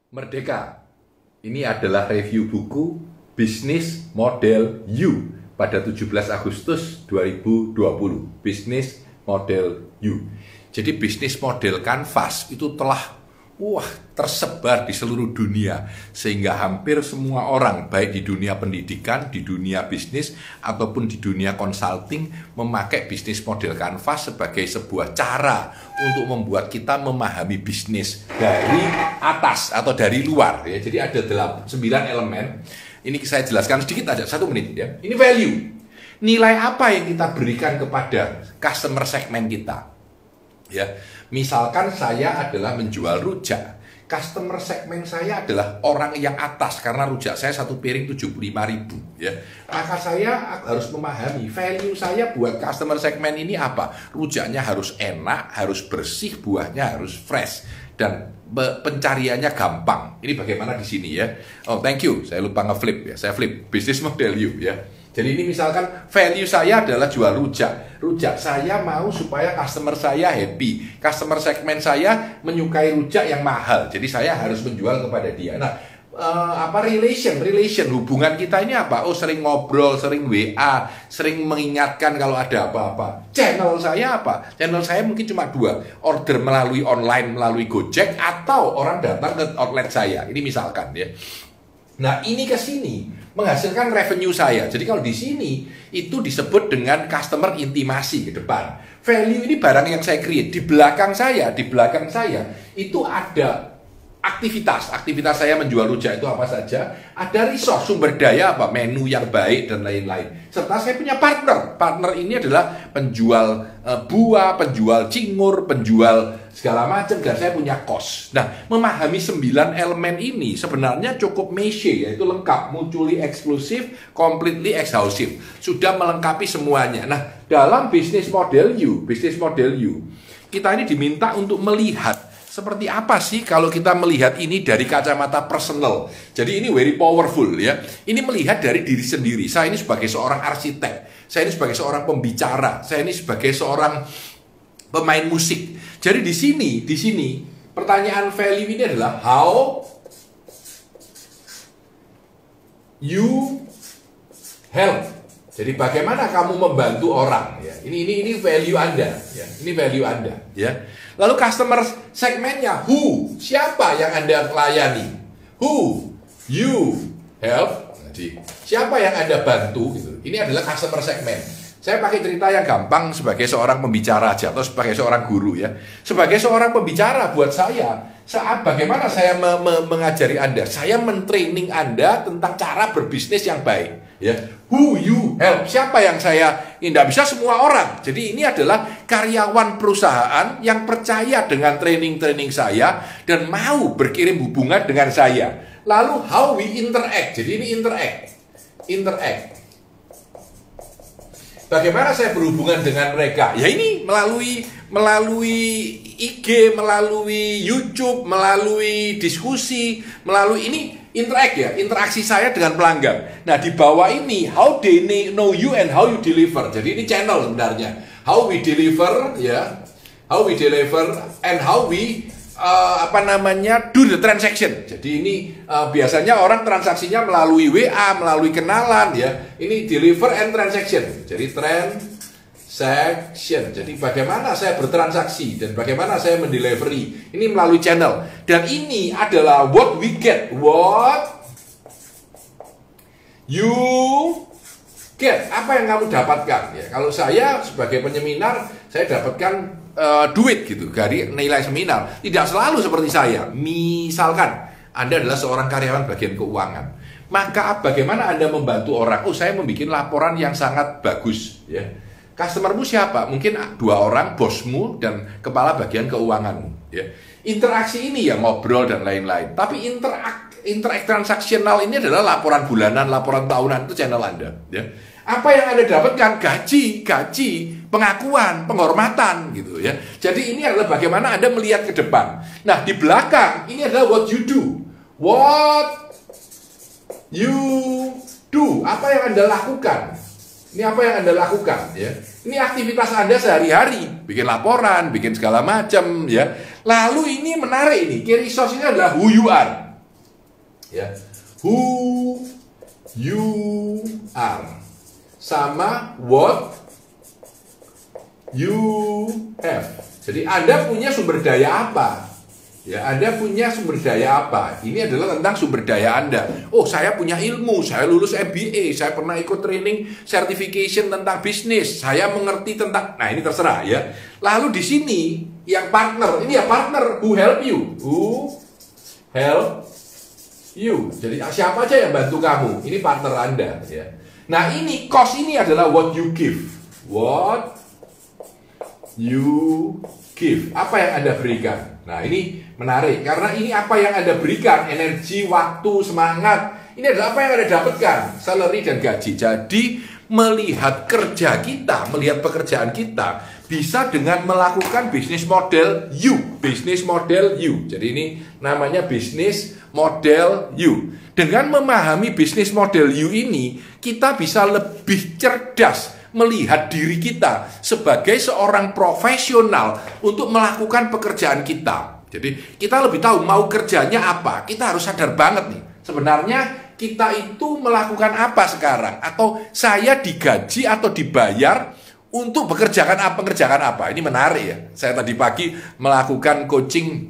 Merdeka. Ini adalah review buku Bisnis Model You pada 17 Agustus 2020. Bisnis Model You. Jadi bisnis model kanvas itu telah tersebar di seluruh dunia, sehingga hampir semua orang baik di dunia pendidikan, di dunia bisnis ataupun di dunia consulting memakai bisnis model kanvas sebagai sebuah cara untuk membuat kita memahami bisnis dari atas atau dari luar ya. Jadi ada 9 elemen. Ini saya jelaskan sedikit aja, 1 menit ya. Ini value. Nilai apa yang kita berikan kepada customer segmen kita? Ya, misalkan saya adalah menjual rujak, customer segmen saya adalah orang yang atas karena rujak saya 1 piring 75.000 ya. Maka saya harus memahami value saya buat customer segmen ini apa. Rujaknya harus enak, harus bersih, buahnya harus fresh dan pencariannya gampang. Ini bagaimana di sini ya. Oh, thank you. Saya lupa nge-flip ya. Saya flip business model you ya. Jadi ini misalkan value saya adalah jual rujak. Rujak saya mau supaya customer saya happy. Customer segmen saya menyukai rujak yang mahal. Jadi saya harus menjual kepada dia. Nah, relation hubungan kita ini apa? Oh, sering ngobrol, sering WA, sering mengingatkan kalau ada apa-apa. Channel saya apa? Channel saya mungkin cuma 2. Order melalui online, melalui Gojek, atau orang datang ke outlet saya. Ini misalkan ya. Nah, ini ke sini menghasilkan revenue saya. Jadi kalau di sini itu disebut dengan customer intimasi ke depan. Value ini barang yang saya create. Di belakang saya itu ada aktivitas saya menjual rujak itu apa saja, ada resource, sumber daya apa, menu yang baik dan lain-lain. Serta saya punya partner ini adalah penjual buah, penjual cingur, penjual segala macam, dan saya punya cost. Nah, memahami 9 elemen ini sebenarnya cukup meshe, yaitu lengkap, mutually exclusive, completely exhaustive, sudah melengkapi semuanya. Nah, dalam bisnis model you, kita ini diminta untuk melihat seperti apa sih kalau kita melihat ini dari kacamata personal. Jadi ini very powerful ya. Ini melihat dari diri sendiri. Saya ini sebagai seorang arsitek, saya ini sebagai seorang pembicara, saya ini sebagai seorang pemain musik. Jadi di sini pertanyaan value ini adalah how you help. Jadi bagaimana kamu membantu orang ya. Ini value Anda ya. Ini value Anda ya. Lalu customer segmennya who, siapa yang Anda layani? Who you help. Jadi siapa yang Anda bantu gitu. Ini adalah customer segmen. Saya pakai cerita yang gampang sebagai seorang pembicara aja, atau sebagai seorang guru ya. Sebagai seorang pembicara buat saya, saat bagaimana saya mengajari Anda? Saya mentraining Anda tentang cara berbisnis yang baik. Ya, who you help, siapa yang saya, ini tidak bisa semua orang. Jadi ini adalah karyawan perusahaan yang percaya dengan training saya dan mau berkirim hubungan dengan saya. Lalu how we interact. Jadi ini interact. Bagaimana saya berhubungan dengan mereka? Ya ini melalui IG, melalui YouTube, melalui diskusi, melalui ini interact ya, interaksi saya dengan pelanggan. Nah, di bawah ini how they know you and how you deliver. Jadi ini channel sebenarnya. How we deliver ya. How we deliver and how we do the transaction. Jadi ini biasanya orang transaksinya melalui WA, melalui kenalan ya. Ini deliver and transaction. Jadi transaction. Jadi bagaimana saya bertransaksi dan bagaimana saya mendelivery. Ini melalui channel. Dan ini adalah what we get. What you get. Apa yang kamu dapatkan ya. Kalau saya sebagai penyeminar, saya dapatkan duit gitu dari nilai seminar. Tidak selalu seperti saya. Misalkan Anda adalah seorang karyawan bagian keuangan, maka bagaimana Anda membantu orang? Oh, saya membuat laporan yang sangat bagus ya. Customermu siapa? Mungkin 2 orang, bosmu dan kepala bagian keuanganmu ya. Interaksi ini ya ngobrol dan lain-lain. Tapi interact transaksional ini adalah laporan bulanan, laporan tahunan, itu channel Anda ya. Apa yang Anda dapatkan? Gaji, pengakuan, penghormatan gitu ya. Jadi ini adalah bagaimana Anda melihat ke depan. Nah, di belakang ini adalah what you do. What you do. Apa yang Anda lakukan? Ini apa yang Anda lakukan ya. Ini aktivitas Anda sehari-hari, bikin laporan, bikin segala macam ya. Lalu ini menarik ini, key resource ini adalah who you are. Ya. Who you are sama what you have. Jadi Anda punya sumber daya apa? Ya, Anda punya sumber daya apa? Ini adalah tentang sumber daya Anda. Oh, saya punya ilmu, saya lulus MBA, saya pernah ikut training certification tentang bisnis, saya mengerti tentang, nah ini terserah ya. Lalu di sini yang partner, ini ya partner, who help you? Who help you? Jadi siapa aja yang bantu kamu? Ini partner Anda ya. Nah ini cost ini adalah what you give. What you give. Apa yang Anda berikan? Nah ini menarik, karena ini apa yang Anda berikan, energi, waktu, semangat. Ini adalah apa yang Anda dapatkan, salary dan gaji. Jadi melihat kerja kita, melihat pekerjaan kita, bisa dengan melakukan bisnis model you. Bisnis model you. Jadi ini namanya bisnis model you. Dengan memahami bisnis model you ini, kita bisa lebih cerdas melihat diri kita sebagai seorang profesional untuk melakukan pekerjaan kita. Jadi kita lebih tahu mau kerjanya apa. Kita harus sadar banget nih, sebenarnya kita itu melakukan apa sekarang, atau saya digaji atau dibayar untuk bekerjakan apa. Ini menarik ya. Saya tadi pagi melakukan coaching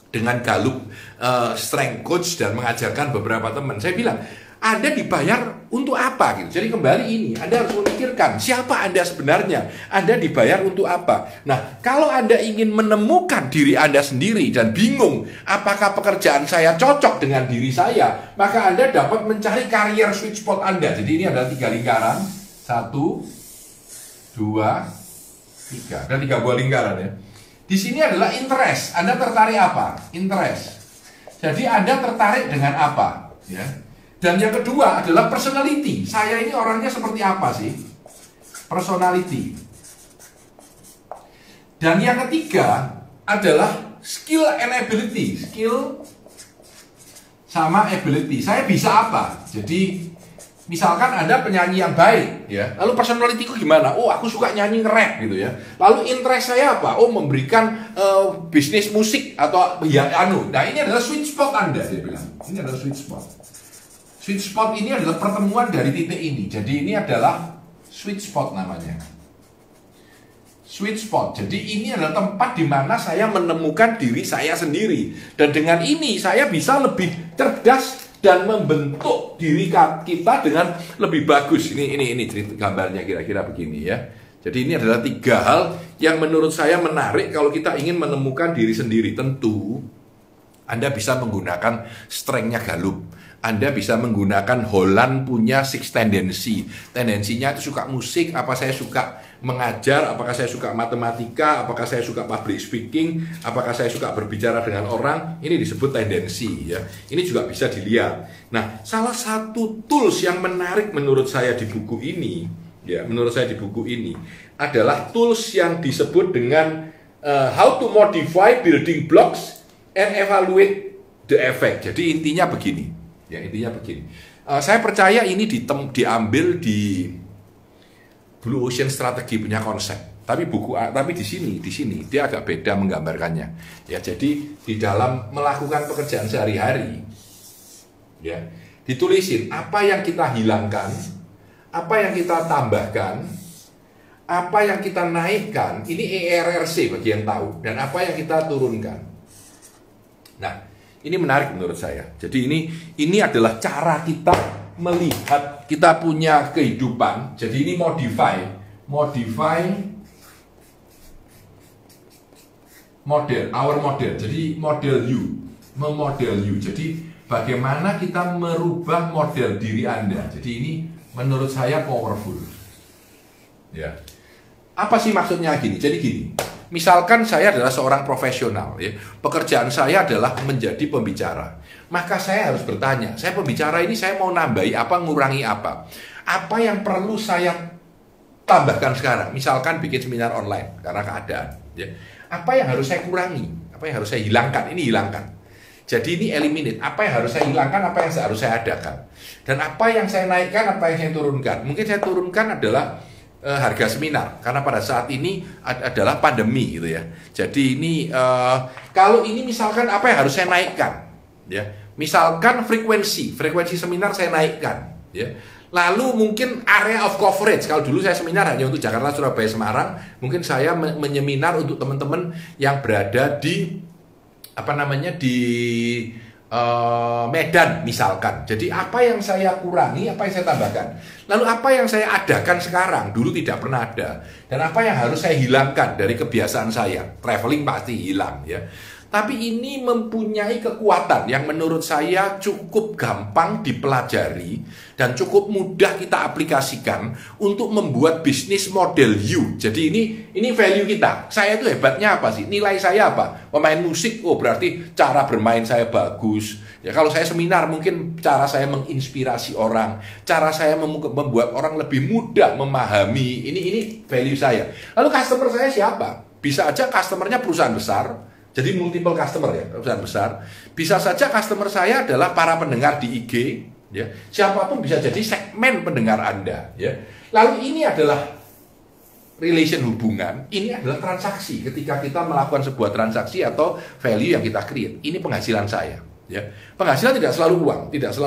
dengan Gallup Strength Coach dan mengajarkan beberapa teman. Saya bilang, Anda dibayar untuk apa gitu. Jadi kembali ini, Anda harus memikirkan siapa Anda sebenarnya. Anda dibayar untuk apa. Nah, kalau Anda ingin menemukan diri Anda sendiri dan bingung apakah pekerjaan saya cocok dengan diri saya, maka Anda dapat mencari career sweet spot Anda. Jadi ini adalah 3 lingkaran. 1, 2, 3. Dan 3 buah lingkaran ya. Di sini adalah interest. Anda tertarik apa? Interest. Jadi Anda tertarik dengan apa? Ya. Dan yang kedua adalah personality. Saya ini orangnya seperti apa sih? Personality. Dan yang ketiga adalah skill and ability. Skill sama ability. Saya bisa apa? Jadi misalkan Anda penyanyi yang baik, ya. Lalu personality-ku gimana? Oh, aku suka nyanyi nge-rap gitu ya. Lalu interest saya apa? Oh, memberikan bisnis musik atau ya Nah, ini adalah sweet spot Anda, saya bilang. Ini adalah sweet spot. Sweet spot ini adalah pertemuan dari titik ini. Jadi ini adalah sweet spot namanya. Sweet spot. Jadi ini adalah tempat di mana saya menemukan diri saya sendiri. Dan dengan ini saya bisa lebih cerdas dan membentuk diri kita dengan lebih bagus. Ini cerita gambarnya kira-kira begini ya. Jadi ini adalah 3 hal yang menurut saya menarik kalau kita ingin menemukan diri sendiri. Tentu Anda bisa menggunakan strength-nya Gallup. Anda bisa menggunakan Holland punya 6 tendency. Tendensinya itu suka musik, apa saya suka mengajar, apakah saya suka matematika, apakah saya suka public speaking, apakah saya suka berbicara dengan orang. Ini disebut tendensi ya. Ini juga bisa dilihat. Nah, salah satu tools yang menarik menurut saya di buku ini, ya, menurut saya di buku ini adalah tools yang disebut dengan how to modify building blocks and evaluate the effect. Jadi intinya begini. Ya, intinya begini. Saya percaya ini diambil di Blue Ocean Strategy punya konsep. Tapi di sini dia agak beda menggambarkannya. Ya, jadi di dalam melakukan pekerjaan sehari-hari, ya, ditulisin apa yang kita hilangkan, apa yang kita tambahkan, apa yang kita naikkan. Ini ERRC bagi yang tahu, dan apa yang kita turunkan. Nah, ini menarik menurut saya. Jadi ini adalah cara kita melihat kita punya kehidupan. Jadi ini model, our model. Jadi model you, memodel you. Jadi bagaimana kita merubah model diri Anda. Jadi ini menurut saya powerful. Ya. Apa sih maksudnya gini? Jadi gini. Misalkan saya adalah seorang profesional, ya. Pekerjaan saya adalah menjadi pembicara. Maka saya harus bertanya, saya pembicara ini saya mau nambahi apa, ngurangi apa? Apa yang perlu saya tambahkan sekarang? Misalkan bikin seminar online karena keadaan, ya. Apa yang harus saya kurangi? Apa yang harus saya hilangkan? Ini hilangkan. Jadi ini eliminate. Apa yang harus saya hilangkan? Apa yang harus saya adakan? Dan apa yang saya naikkan? Apa yang saya turunkan? Mungkin saya turunkan adalah harga seminar, karena pada saat ini adalah pandemi gitu ya. Jadi ini kalau ini misalkan apa yang harus saya naikkan, ya. Misalkan frekuensi seminar saya naikkan, ya. Lalu mungkin area of coverage. Kalau dulu saya seminar hanya untuk Jakarta, Surabaya, Semarang, mungkin saya menyeminar untuk teman-teman yang berada di Medan misalkan. Jadi apa yang saya kurangi, apa yang saya tambahkan. Lalu apa yang saya adakan sekarang, dulu tidak pernah ada. Dan apa yang harus saya hilangkan dari kebiasaan saya. Traveling pasti hilang, ya. Tapi ini mempunyai kekuatan yang menurut saya cukup gampang dipelajari dan cukup mudah kita aplikasikan untuk membuat bisnis model U. Jadi ini value kita. Saya itu hebatnya apa sih? Nilai saya apa? Pemain musik, oh berarti cara bermain saya bagus. Ya kalau saya seminar mungkin cara saya menginspirasi orang, cara saya membuat orang lebih mudah memahami. Ini value saya. Lalu customer saya siapa? Bisa aja customernya perusahaan besar. Jadi multiple customer ya, perusahaan besar. Bisa saja customer saya adalah para pendengar di IG, ya. Siapapun bisa jadi segmen pendengar Anda, ya. Lalu ini adalah relation hubungan, ini adalah transaksi. Ketika kita melakukan sebuah transaksi atau value yang kita create, ini penghasilan saya, ya. Penghasilan tidak selalu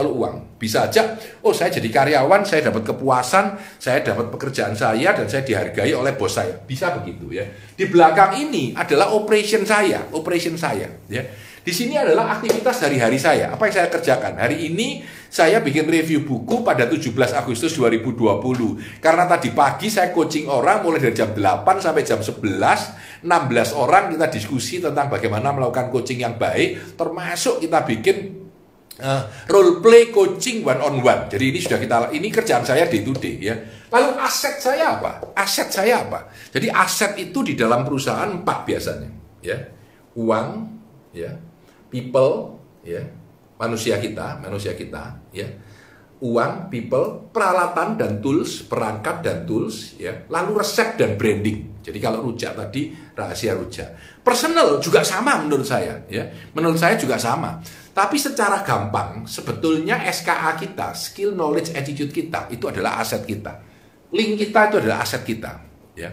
uang, Bisa aja, oh saya jadi karyawan, saya dapat kepuasan, saya dapat pekerjaan saya dan saya dihargai oleh bos saya. Bisa begitu, ya. Di belakang ini adalah operation saya, ya. Di sini adalah aktivitas hari-hari saya. Apa yang saya kerjakan? Hari ini saya bikin review buku pada 17 Agustus 2020. Karena tadi pagi saya coaching orang mulai dari jam 8 sampai jam 11. 16 orang kita diskusi tentang bagaimana melakukan coaching yang baik. Termasuk kita bikin role play coaching one on one. Jadi ini kerjaan saya day to day, ya. Lalu aset saya apa? Jadi aset itu di dalam perusahaan 4 biasanya, ya. Uang, ya. People, ya. Manusia kita, ya. Uang, people, peralatan dan tools, perangkat dan tools, ya. Lalu resep dan branding. Jadi kalau rujak tadi rahasia rujak. Personal juga sama menurut saya, ya. Menurut saya juga sama. Tapi secara gampang sebetulnya SKA kita, skill, knowledge, attitude kita itu adalah aset kita. Link kita itu adalah aset kita, ya.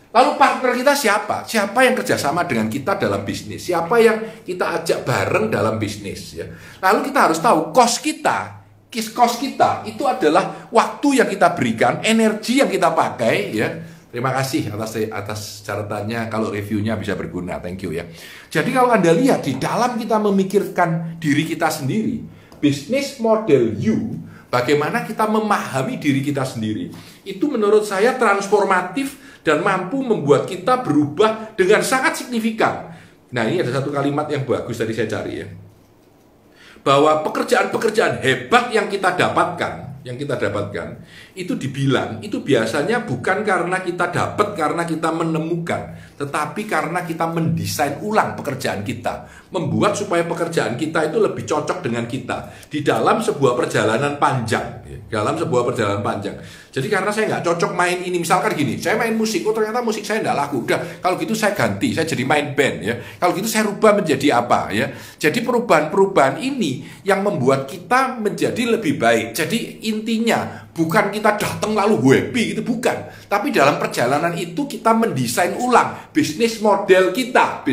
Lalu partner kita siapa? Siapa yang kerjasama dengan kita dalam bisnis? Siapa yang kita ajak bareng dalam bisnis, ya? Lalu kita harus tahu cost kita itu adalah waktu yang kita berikan, energi yang kita pakai, ya. Terima kasih atas catatannya. Kalau reviewnya bisa berguna, thank you, ya. Jadi kalau Anda lihat di dalam kita memikirkan diri kita sendiri, bisnis model U, bagaimana kita memahami diri kita sendiri, itu menurut saya transformatif dan mampu membuat kita berubah dengan sangat signifikan. Nah, ini ada satu kalimat yang bagus tadi saya cari, ya. Bahwa pekerjaan-pekerjaan hebat yang kita dapatkan itu dibilang itu biasanya bukan karena kita dapat, karena kita menemukan, tetapi karena kita mendesain ulang pekerjaan kita, membuat supaya pekerjaan kita itu lebih cocok dengan kita di dalam sebuah perjalanan panjang, Jadi karena saya nggak cocok main ini, misalkan gini, saya main musik, oh ternyata musik saya nggak laku, udah kalau gitu saya ganti, saya jadi main band, ya. Kalau gitu saya rubah menjadi apa, ya. Jadi perubahan-perubahan ini yang membuat kita menjadi lebih baik. Jadi intinya bukan kita datang lalu happy gitu, bukan. Tapi dalam perjalanan itu kita mendesain ulang bisnis model kita,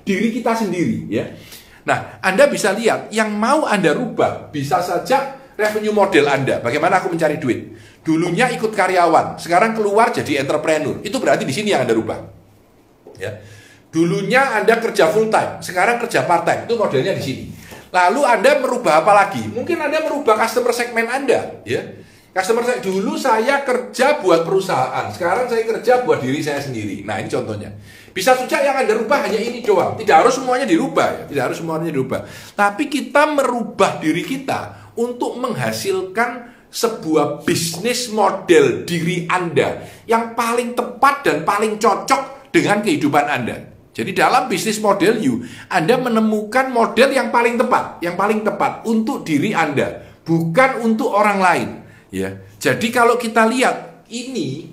diri kita sendiri, ya. Nah, Anda bisa lihat yang mau Anda rubah bisa saja revenue model Anda. Bagaimana aku mencari duit? Dulunya ikut karyawan, sekarang keluar jadi entrepreneur. Itu berarti di sini yang Anda rubah, ya. Dulunya Anda kerja full time, sekarang kerja part time. Itu modelnya di sini. Lalu Anda merubah apa lagi? Mungkin Anda merubah customer segmen Anda, ya. Dulu saya kerja buat perusahaan, sekarang saya kerja buat diri saya sendiri. Nah, ini contohnya. Bisa saja yang Anda rubah hanya ini doang. Tidak harus semuanya dirubah, ya. Tapi kita merubah diri kita untuk menghasilkan sebuah bisnis model diri Anda yang paling tepat dan paling cocok dengan kehidupan Anda. Jadi dalam bisnis model U, Anda menemukan model yang paling tepat untuk diri Anda, bukan untuk orang lain, ya. Jadi kalau kita lihat ini,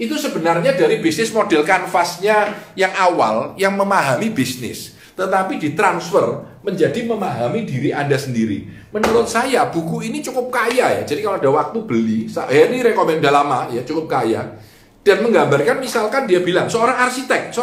itu sebenarnya dari bisnis model kanvasnya yang awal, yang memahami bisnis, tetapi ditransfer menjadi memahami diri Anda sendiri. Menurut saya buku ini cukup kaya, ya. Jadi kalau ada waktu beli, ini rekomend udah lama, ya, cukup kaya. Dan menggambarkan misalkan dia bilang seorang arsitek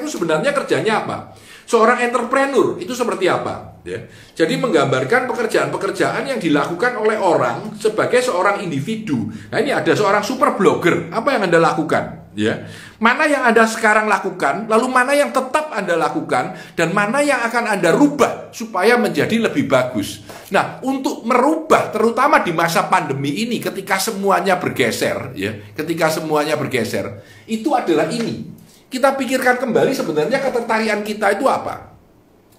itu sebenarnya kerjanya apa? Seorang entrepreneur itu seperti apa? Ya. Jadi menggambarkan pekerjaan-pekerjaan yang dilakukan oleh orang sebagai seorang individu. Nah ini ada seorang super blogger, apa yang Anda lakukan? Ya. Mana yang Anda sekarang lakukan, lalu mana yang tetap Anda lakukan, dan mana yang akan Anda rubah supaya menjadi lebih bagus. Nah, untuk merubah, terutama di masa pandemi ini, ketika semuanya bergeser, ya, itu adalah ini. Kita pikirkan kembali sebenarnya ketertarikan kita itu apa?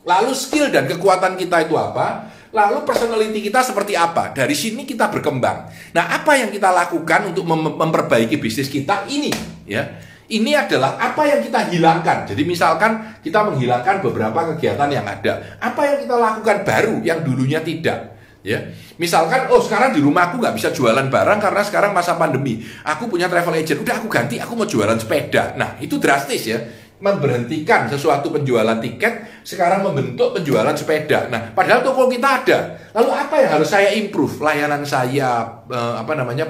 Lalu skill dan kekuatan kita itu apa? Lalu personality kita seperti apa? Dari sini kita berkembang. Nah, apa yang kita lakukan untuk memperbaiki bisnis kita ini? Ya, ini adalah apa yang kita hilangkan. Jadi misalkan kita menghilangkan beberapa kegiatan yang ada. Apa yang kita lakukan baru yang dulunya tidak? Ya, misalkan, sekarang di rumah aku nggak bisa jualan barang karena sekarang masa pandemi. Aku punya travel agent, udah aku ganti, aku mau jualan sepeda. Nah, itu drastis ya. Memberhentikan sesuatu penjualan tiket, sekarang membentuk penjualan sepeda. Nah, padahal toko kita ada. Lalu apa yang harus saya improve? Layanan saya,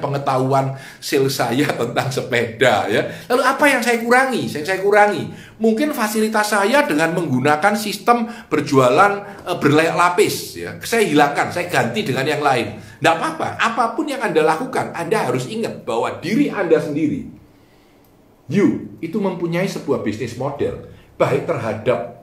pengetahuan sales saya tentang sepeda, ya. Lalu apa yang saya kurangi? Saya kurangi. Mungkin fasilitas saya dengan menggunakan sistem berjualan berlayak lapis, ya. Saya hilangkan, saya ganti dengan yang lain. Tidak apa-apa. Apapun yang Anda lakukan, Anda harus ingat bahwa diri Anda sendiri, you itu mempunyai sebuah bisnis model, baik terhadap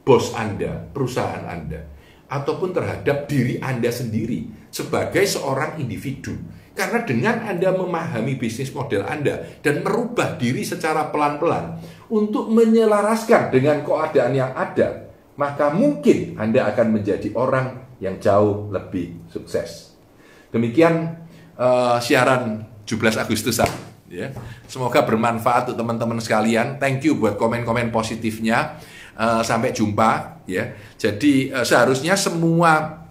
bos Anda, perusahaan Anda, ataupun terhadap diri Anda sendiri sebagai seorang individu. Karena dengan Anda memahami bisnis model Anda dan merubah diri secara pelan-pelan untuk menyelaraskan dengan keadaan yang ada, maka mungkin Anda akan menjadi orang yang jauh lebih sukses. Demikian siaran 17 Agustusan. Ya, semoga bermanfaat untuk teman-teman sekalian. Thank you buat komen-komen positifnya. Sampai jumpa ya. Jadi seharusnya semua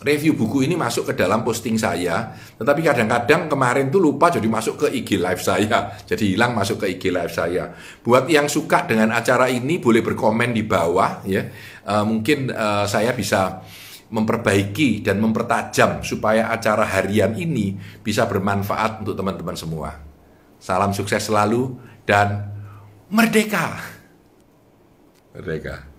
review buku ini masuk ke dalam posting saya, tetapi kadang-kadang kemarin tuh lupa jadi masuk ke IG live saya. Jadi hilang masuk ke IG live saya. Buat yang suka dengan acara ini boleh berkomen di bawah ya. Mungkin saya bisa memperbaiki dan mempertajam supaya acara harian ini bisa bermanfaat untuk teman-teman semua. Salam sukses selalu dan merdeka. Merdeka.